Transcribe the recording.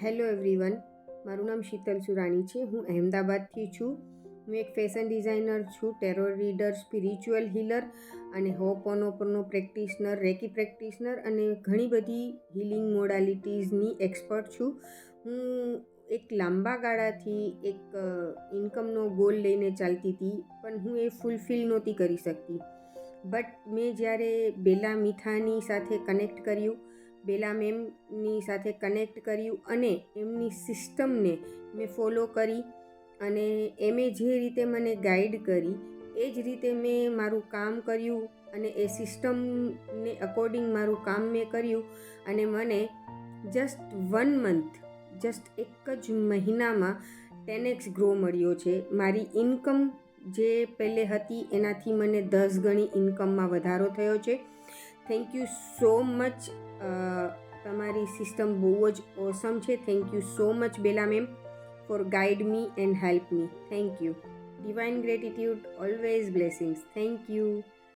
Hello everyone, મારું નામ શીતલ સુરાણી છે. હું અહેમદાબાદથી છું. હું એક ફેશન ડિઝાઇનર છું, ટેરો રીડર, સ્પિરિચ્યુઅલ હીલર અને હોપોનોપોનો પ્રેક્ટિશનર, રેકી પ્રેક્ટિશનર અને ઘણી બધી હીલિંગ મોડાલિટીઝની એક્સપર્ટ છું. હું એક લાંબા ગાળાથી એક ઇન્કમનો ગોલ લઈને ચાલતી હતી, પણ હું એ ફૂલફિલ નહોતી કરી શકતી. બટ મેં જ્યારે બેલા મીઠાની સાથે કનેક્ટ કર્યું, બેલા મેમની સાથે કનેક્ટ કર્યું અને એમની સિસ્ટમને મેં ફોલો કરી અને એમે જે રીતે મને ગાઈડ કરી એ જ રીતે મેં મારું કામ કર્યું અને એ સિસ્ટમને અકોર્ડિંગ મારું કામ મેં કર્યું અને મને જસ્ટ 1 મંથ, જસ્ટ એક જ મહિનામાં 10x ગ્રો મળ્યો છે. મારી ઇન્કમ જે પહેલે હતી એનાથી મને 10 ગણી ઇન્કમમાં વધારો થયો છે. Thank you so much. તમારી સિસ્ટમ બહુ જ ઓસમ છે. Thank you so much Bela ma'am for guide me and help me. Thank you. Divine gratitude, always blessings. Thank you.